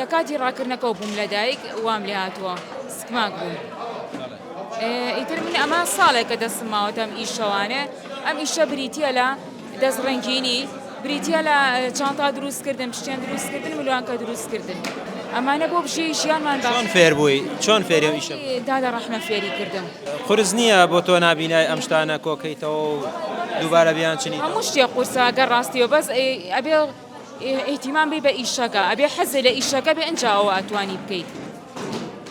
لە کاتی ڕاکردنەکەەوە بووم لە دایک وام لێ هاتووە سکماک بووم. ئیتر من ئەمە ساڵێکە دەستم ماوەتە ئەم ئیشەوانێ ئەم ئیشە بریتە لە دەست ڕنگینی بریتە لە چانتا دروستکردن شتێن دروستکردن ملوانکە دروستکردن ئەمانە بۆ بژێ ژیانمان چۆن فێر بووی چۆن فێری ئەم ئیشە دادا ڕەحمە فێری کردم. قورس نییە بۆ تۆ نابینای ئەم شتانە کۆکەیتەوە و دووبارە بیان چنی هەموو شتێک قورسە گەر ڕاستیەوە بەس ئەبێ ئیهتیمام بی بە ئیشەکە ئەبێ حەزێ لە ئیشەکە بێ ئەنجاوە ئەتوانی بکەیت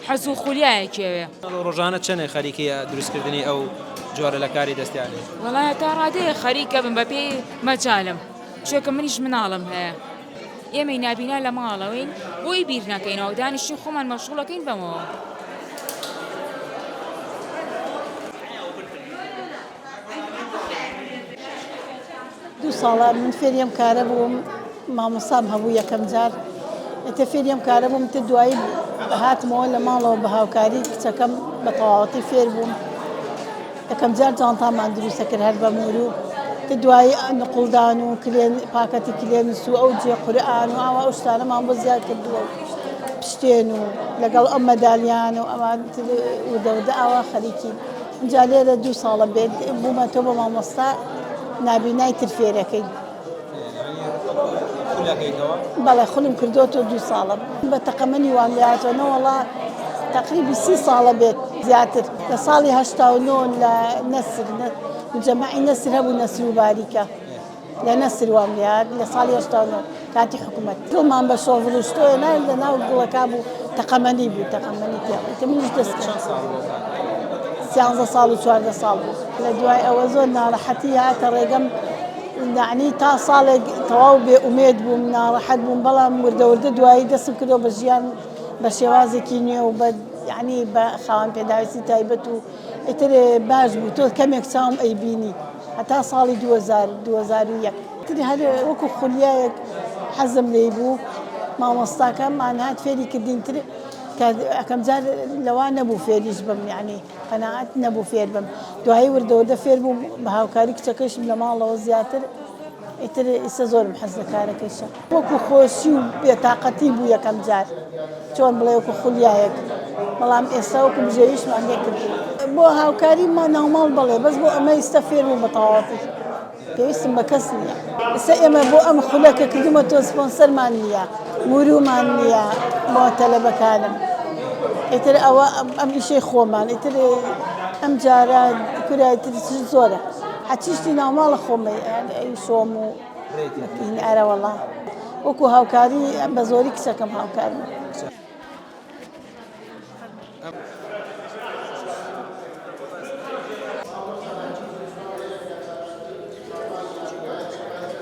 حەز و خولیایەکێوێ. ڕۆژانە چەندێک خەریکی دروستکردنی ئەو جۆرە لە کاری دەستیانێ وەڵایە تا ڕادەیە خەریکە بم بە پێی مەجالم چێکە منیش مناڵم هەیە ئێمەی نابینا لە ماڵەوەین بۆی بیر نەکەینەوە دانیشتی خۆمان مەشغوڵەکەین بەمەوە. دوو ساڵە من فێریم کارە بووم مامۆستام هەبوو یەکەم جار ئێتە فێریم کارە بووم تە دوایی هاتمەوە لە ماڵەوە بە هاوکاری کچەکەم بە تەواوەتی فێر بووم یەکەم جار جانتامان دروستە کرد هەر بە مورو تە دوایی نقڵدان و پاکەتی کلێنس و ئەو جێ قورئان و ئاوا ئەو شتانەمان بۆ زیاد کردووە پشتێن و لەگەڵ ئەم مەدالیان و ئەمان ودەودە ئاوا خەریکی اینجا لێرە دوو ساڵە بێت بوومە تۆ بە مامۆستا نابینای تر فێرەکەی بەڵێ خوڵم کردو تۆ دوو ساڵە بە تەقەمەنی وان لێهاتوەنە وەڵا تقریبی 30 ساڵە بێت زیاتر لە ساڵی 89 لە نەسر جەماعی نەسر هەبوو نەسر و باریکە لە نەسر وام لێهات لە ساڵی 89 کاتی حکوومەت دڵمان بە شۆڤڵشتۆیە لە ناو گوڵەکە بوو تەقەمەنی بوو تەقەمەنی پێ منیش دەستکرد 13 ساڵ و 14 ساڵ بوو لە دوای ئەوە زۆر ناڕەحەتی هاتە ڕێگەم یعنی تا ساڵێک تەواو بێ ئومێد بووم ناڕەحەت بووم بەڵام وردەوردە دوایی دەستم کردەوە بە ژیان بە شێوازێکی نوێ و بە یعنی بە خاوەن پێداویستی تایبەت و ئیتر باش بوو تۆ کەمێک چاوم ئەیبینی هەتا ساڵی 2001 تر هەر وەکو خولیایەک حەزم لێی بوو مامۆستاکەمان هات فێری کردینتر ئەکەم جار لەوان نەبوو فێریش بم یعنی قەناعەت نەبوو فێر بم دوایی وردەوردە فێر بووم بە هاوکاری کچەکەشم لە ماڵەوە زیاتر ئیتر ئێستا زۆرم حەز لە کارەکەیشە وەکو خۆشی و بێتاقەتی بوو یەکەم جار چۆن بڵێ وەکو خولیایەک بەڵام ئێستا وەکو بژێویشمان لێ کردووە بۆ هاوکاری ما ناوماڵ بڵێ بەس بۆ ئەمە ئێستا فێر بوو بە تەواوەتی پێویستم بە کەس نییە ئێستا ئێمە بۆ ئەم خولەکە کردومە تۆ سپۆنسەرمان نییە مورومان نییە بۆ تەلەبەکانم ئیتر ئەوە ئەم ئیشەی خۆمان ئیتر ئەم جارە کورایتر زۆرە حەچیشتی ناوماڵە خۆمە ئەی شۆم و ئەرە وەڵا وەکو هاوکاری بە زۆری کچەکەم هاوکارم